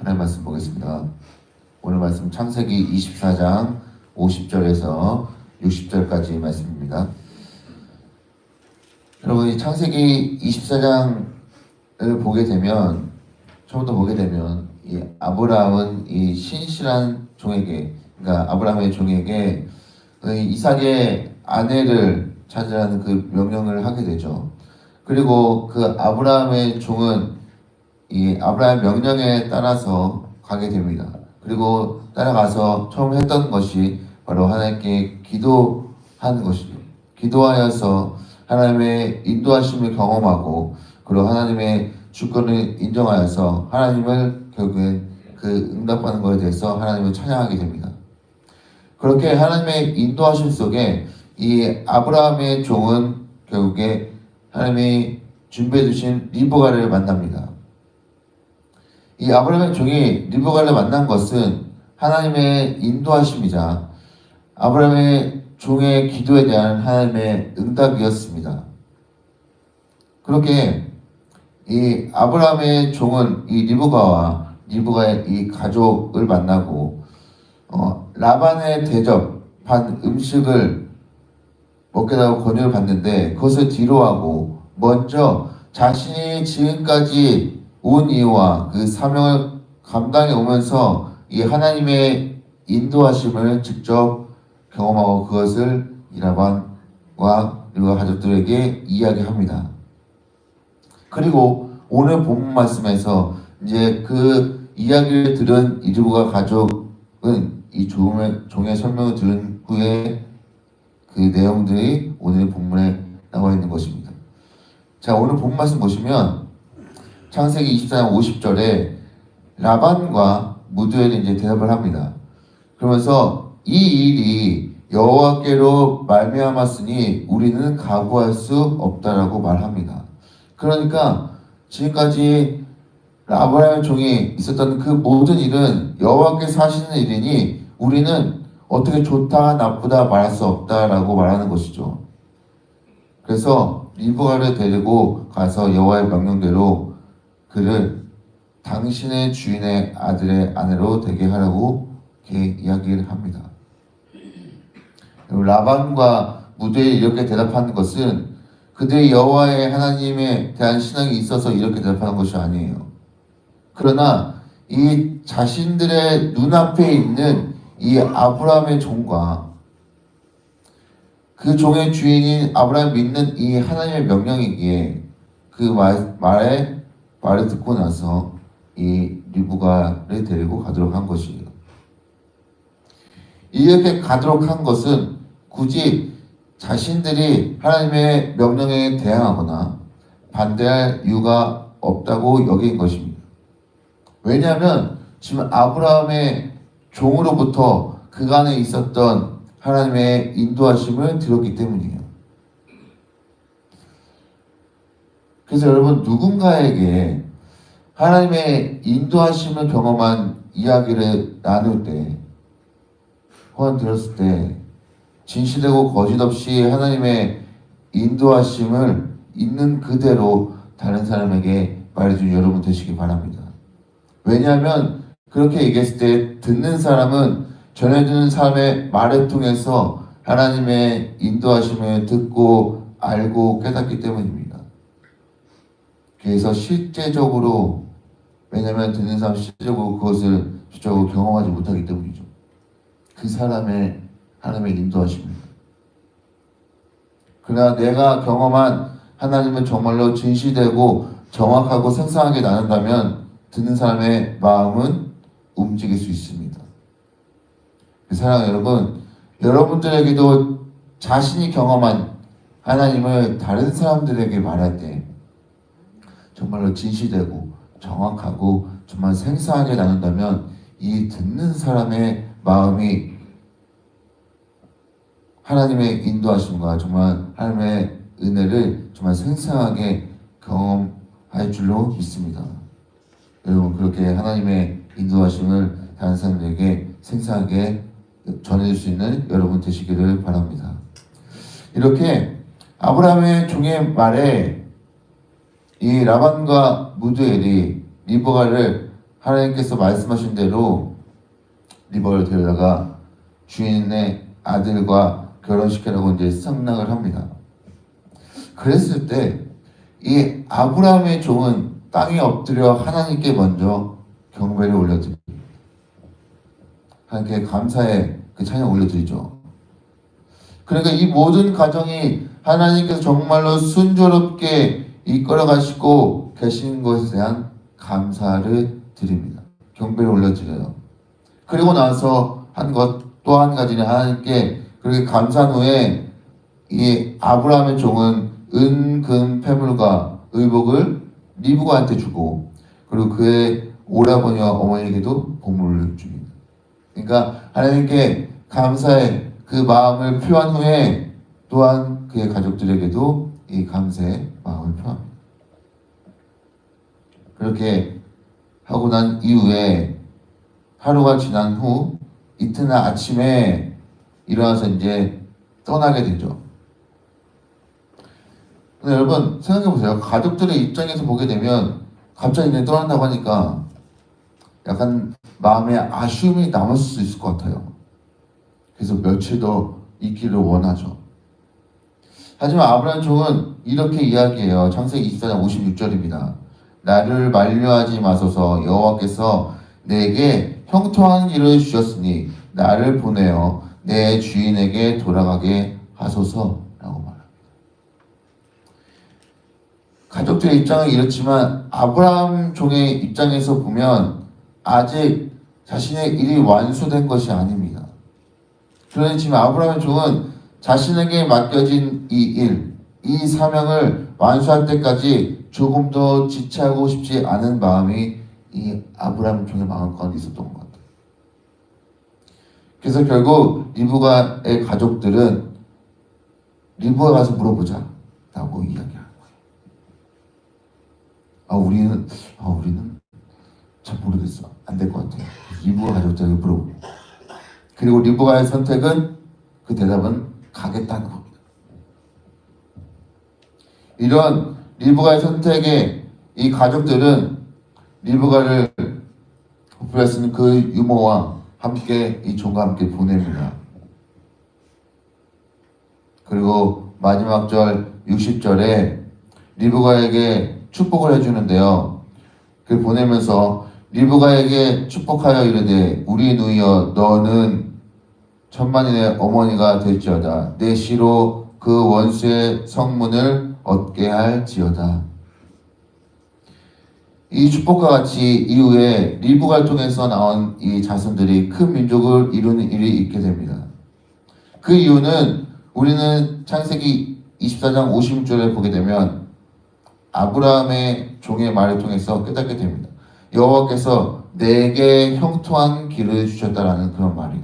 하나님 말씀 보겠습니다. 오늘 말씀 창세기 24장 50절에서 60절까지 말씀입니다. 여러분, 이 창세기 24장을 보게 되면, 처음부터 보게 되면, 이 아브라함은 이 신실한 종에게, 그러니까 아브라함의 종에게 이삭의 아내를 찾으라는 그 명령을 하게 되죠. 그리고 그 아브라함의 종은 이 아브라함의 명령에 따라서 가게 됩니다. 그리고 따라가서 처음 했던 것이 바로 하나님께 기도하는 것이죠. 기도하여서 하나님의 인도하심을 경험하고, 그리고 하나님의 주권을 인정하여서 하나님을 결국엔 그 응답하는 것에 대해서 하나님을 찬양하게 됩니다. 그렇게 하나님의 인도하심 속에 이 아브라함의 종은 결국에 하나님이 준비해 주신 리브가를 만납니다. 이 아브라함의 종이 리브가를 만난 것은 하나님의 인도하심이자 아브라함의 종의 기도에 대한 하나님의 응답이었습니다. 그렇게 이 아브라함의 종은 이 리브가의 이 가족을 만나고 라반의 대접한 음식을 먹겠다고 권유를 받는데 그것을 뒤로하고 먼저 자신이 지금까지 온 이유와 그 사명을 감당해 오면서 이 하나님의 인도하심을 직접 경험하고 그것을 이 라반과 리브가 가족들에게 이야기합니다. 그리고 오늘 본문 말씀에서 이제 그 이야기를 들은 이 리브가 가족은 이 종의 설명을 들은 후에 그 내용들이 오늘 본문에 나와 있는 것입니다. 자, 오늘 본문 말씀 보시면 창세기 24장 50절에 라반과 무두엘이 이제 대답을 합니다. 그러면서 이 일이 여호와께로 말미암았으니 우리는 가구할 수 없다라고 말합니다. 그러니까 지금까지 아브라함의 종이 있었던 그 모든 일은 여호와께서 하시는 일이니 우리는 어떻게 좋다 나쁘다 말할 수 없다라고 말하는 것이죠. 그래서 리브가를 데리고 가서 여호와의 명령대로 그를 당신의 주인의 아들의 아내로 되게 하라고 이렇게 이야기를 합니다. 라반과 무두엘이 이렇게 대답하는 것은 그들이 여호와의 하나님에 대한 신앙이 있어서 이렇게 대답하는 것이 아니에요. 그러나 이 자신들의 눈앞에 있는 이 아브라함의 종과 그 종의 주인인 아브라함이 믿는 이 하나님의 명령이기에 그 말을 듣고 나서 이 리브가를 데리고 가도록 한 것이에요. 이렇게 가도록 한 것은 굳이 자신들이 하나님의 명령에 대항하거나 반대할 이유가 없다고 여긴 것입니다. 왜냐하면 지금 아브라함의 종으로부터 그간에 있었던 하나님의 인도하심을 들었기 때문이에요. 그래서 여러분, 누군가에게 하나님의 인도하심을 경험한 이야기를 나눌 때, 혹은 들었을 때 진실되고 거짓 없이 하나님의 인도하심을 있는 그대로 다른 사람에게 말해준 여러분 되시기 바랍니다. 왜냐하면 그렇게 얘기했을 때 듣는 사람은 전해주는 사람의 말을 통해서 하나님의 인도하심을 듣고 알고 깨닫기 때문입니다. 그래서 실제적으로, 왜냐하면 듣는 사람은 실제적으로 그것을 실제적으로 경험하지 못하기 때문이죠. 그 사람의 하나님의 인도하십니다. 그러나 내가 경험한 하나님은 정말로 진실되고 정확하고 생생하게 나눈다면 듣는 사람의 마음은 움직일 수 있습니다. 사랑하는 여러분, 여러분들에게도 자신이 경험한 하나님을 다른 사람들에게 말할 때 정말로 진실되고 정확하고 정말 생생하게 나눈다면 이 듣는 사람의 마음이 하나님의 인도하심과 정말 하나님의 은혜를 정말 생생하게 경험할 줄로 믿습니다. 여러분, 그렇게 하나님의 인도하심을 다른 사람들에게 생생하게 전해줄 수 있는 여러분 되시기를 바랍니다. 이렇게 아브라함의 종의 말에 이 라반과 무두엘이 리브가를 하나님께서 말씀하신 대로 리버를 데려다가 주인의 아들과 결혼시키라고 이제 상락을 합니다. 그랬을 때 이 아브라함의 종은 땅에 엎드려 하나님께 먼저 경배를 올려드립니다. 하나님께 감사의 그 찬양 올려드리죠. 그러니까 이 모든 과정이 하나님께서 정말로 순조롭게 이끌어 가시고 계신 것에 대한 감사를 드립니다. 경배를 올려드려요. 그리고 나서 한 것 또 한 가지는 하나님께 그렇게 감사한 후에 이 아브라함의 종은 은 패물과 의복을 리브가한테 주고 그리고 그의 오라버니와 어머니에게도 보물을 줍니다. 그러니까 하나님께 감사의 그 마음을 표한 후에 또한 그의 가족들에게도 이 감사의 마음을 표합니다. 그렇게 하고 난 이후에 하루가 지난 후 이튿날 아침에 일어나서 이제 떠나게 되죠. 근데 여러분 생각해보세요. 가족들의 입장에서 보게 되면 갑자기 이제 떠난다고 하니까 약간 마음에 아쉬움이 남을 수 있을 것 같아요. 그래서 며칠 더 있기를 원하죠. 하지만 아브라함 종은 이렇게 이야기해요. 창세기 24장 56절입니다. 나를 만류하지 마소서 여호와께서 내게 형통한 길을 주셨으니 나를 보내어 내 주인에게 돌아가게 하소서라고 말합니다. 가족들의 입장은 이렇지만 아브라함 종의 입장에서 보면 아직 자신의 일이 완수된 것이 아닙니다. 그러니 지금 아브라함 종은 자신에게 맡겨진 이 일, 이 사명을 완수할 때까지 조금 더 지체하고 싶지 않은 마음이 이 아브라함 종의 마음 가운데 있었던 것 같아요. 그래서 결국 리브가의 가족들은 리브가 가서 물어보자 라고 이야기하는 거예요. 우리는 잘 모르겠어. 안 될 것 같아요. 리브가 가족들에게 물어보고 그리고 리브가의 선택은 그 대답은 가겠다는 겁니다. 이런 리브가의 선택에 이 가족들은 리브가를 호프레스는 그 유모와 함께 이 종과 함께 보냅니다. 그리고 마지막 절 60절에 리브가에게 축복을 해주는데요. 그 보내면서 리브가에게 축복하여 이르되 우리 누이여 너는 천만인의 어머니가 될지어다. 내 시로 그 원수의 성문을 얻게 할지어다. 이 축복과 같이 이후에 리브가를 통해서 나온 이 자손들이 큰 민족을 이루는 일이 있게 됩니다. 그 이유는 우리는 창세기 24장 56절에 보게 되면 아브라함의 종의 말을 통해서 깨닫게 됩니다. 여호와께서 내게 형통한 길을 주셨다라는 그런 말이에요.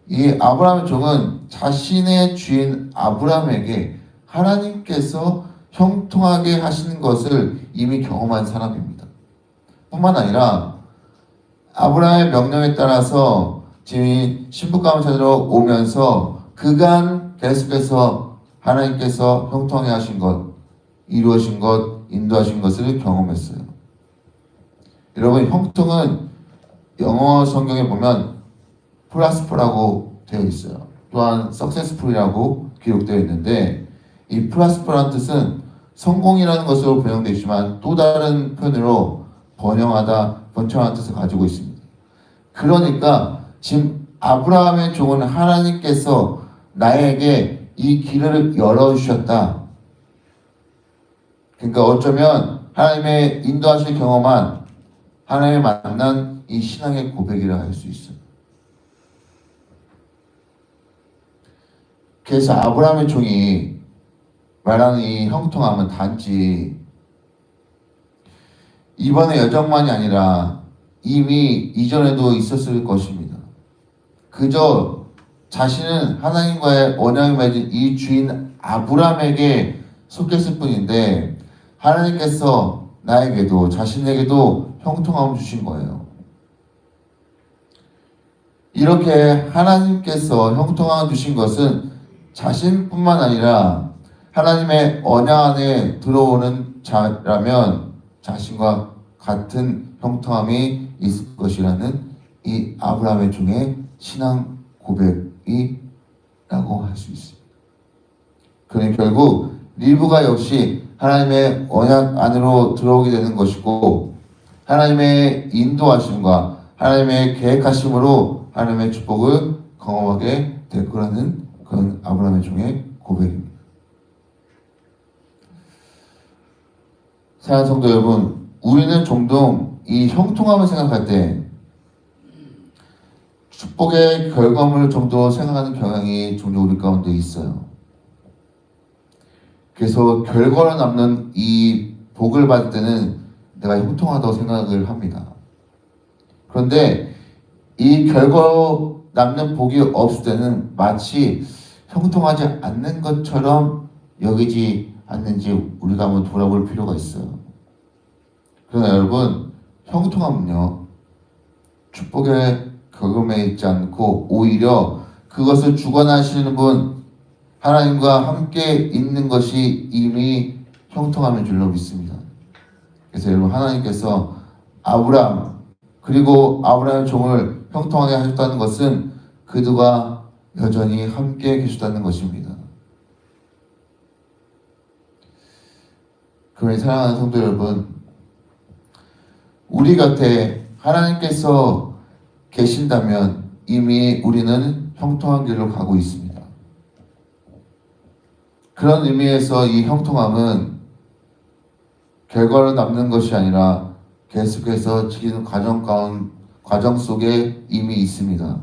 이 아브라함의 종은 자신의 주인 아브라함에게 하나님께서 형통하게 하시는 것을 이미 경험한 사람입니다. 뿐만 아니라 아브라함의 명령에 따라서 지금 신부감을 찾으러 오면서 그간 계속해서 하나님께서 형통하게 하신 것, 이루어진 것, 인도하신 것을 경험했어요. 여러분, 형통은 영어 성경에 보면 prosper라고 되어 있어요. 또한 successful이라고 기록되어 있는데 이 prosper라는 뜻은 성공이라는 것으로 번역되어 있지만 또 다른 표현으로 번영하다, 번창하는 뜻을 가지고 있습니다. 그러니까 지금 아브라함의 종은 하나님께서 나에게 이 길을 열어주셨다. 그러니까 어쩌면 하나님의 인도하실 경험한 하나님을 만난 이 신앙의 고백이라 할 수 있어요. 그래서 아브라함의 종이 말하는 이 형통함은 단지 이번의 여정만이 아니라 이미 이전에도 있었을 것입니다. 그저 자신은 하나님과의 언약을 맺은 이 주인 아브라함에게 속했을 뿐인데 하나님께서 나에게도 자신에게도 형통함을 주신 거예요. 이렇게 하나님께서 형통함을 주신 것은 자신뿐만 아니라 하나님의 언약 안에 들어오는 자라면 자신과 같은 형통함이 있을 것이라는 이 아브라함의 종의 신앙 고백이라고 할 수 있습니다. 그러니 결국 리브가 역시 하나님의 언약 안으로 들어오게 되는 것이고 하나님의 인도하심과 하나님의 계획하심으로 하나님의 축복을 경험하게 될 거라는 그런 아브라함의 종의 고백입니다. 사랑하는 성도 여러분, 우리는 종종 이 형통함을 생각할 때 축복의 결과물을 정도 생각하는 경향이 종종 우리 가운데 있어요. 그래서 결과로 남는 이 복을 받을 때는 내가 형통하다고 생각을 합니다. 그런데 이 결과로 남는 복이 없을 때는 마치 형통하지 않는 것처럼 여기지 않는지 우리가 한번 돌아볼 필요가 있어요. 그러나 여러분, 형통함은요, 축복의 경험에 있지 않고 오히려 그것을 주관하시는 분, 하나님과 함께 있는 것이 이미 형통함인 줄로 믿습니다. 그래서 여러분, 하나님께서 아브라함 그리고 아브라함의 종을 형통하게 하셨다는 것은 그들과 여전히 함께 계셨다는 것입니다. 그러니 사랑하는 성도 여러분, 우리 곁에 하나님께서 계신다면 이미 우리는 형통한 길로 가고 있습니다. 그런 의미에서 이 형통함은 결과로 남는 것이 아니라 계속해서 지키는 과정 속에 이미 있습니다.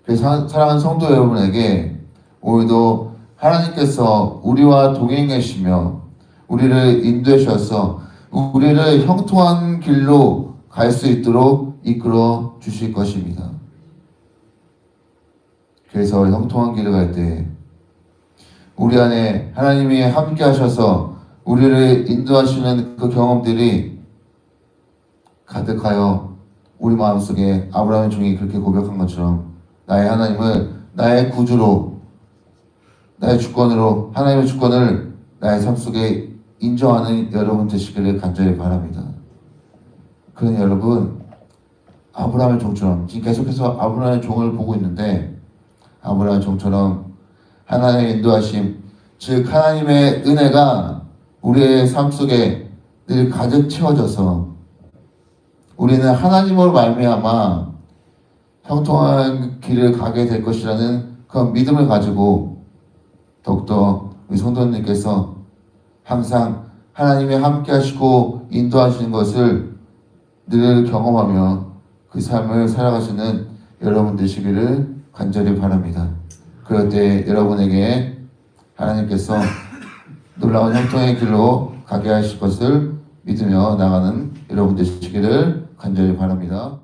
그래서 사랑하는 성도 여러분에게 오늘도 하나님께서 우리와 동행하시며 우리를 인도해 주셔서 우리를 형통한 길로 갈 수 있도록 이끌어 주실 것입니다. 그래서 형통한 길을 갈 때 우리 안에 하나님이 함께 하셔서 우리를 인도하시는 그 경험들이 가득하여 우리 마음속에 아브라함의 종이 그렇게 고백한 것처럼 나의 하나님을 나의 구주로, 나의 주권으로, 하나님의 주권을 나의 삶 속에 인정하는 여러분 되시기를 간절히 바랍니다. 그러니 여러분, 아브라함의 종처럼 지금 계속해서 아브라함의 종을 보고 있는데 아브라함의 종처럼 하나님의 인도하심, 즉 하나님의 은혜가 우리의 삶 속에 늘 가득 채워져서 우리는 하나님으로 말미암아 형통한 길을 가게 될 것이라는 그런 믿음을 가지고 더욱더 우리 성도님께서 항상 하나님이 함께 하시고 인도하시는 것을 늘 경험하며 그 삶을 살아가시는 여러분 되시기를 간절히 바랍니다. 그럴 때 여러분에게 하나님께서 놀라운 형통의 길로 가게 하실 것을 믿으며 나가는 여러분 되시기를 간절히 바랍니다.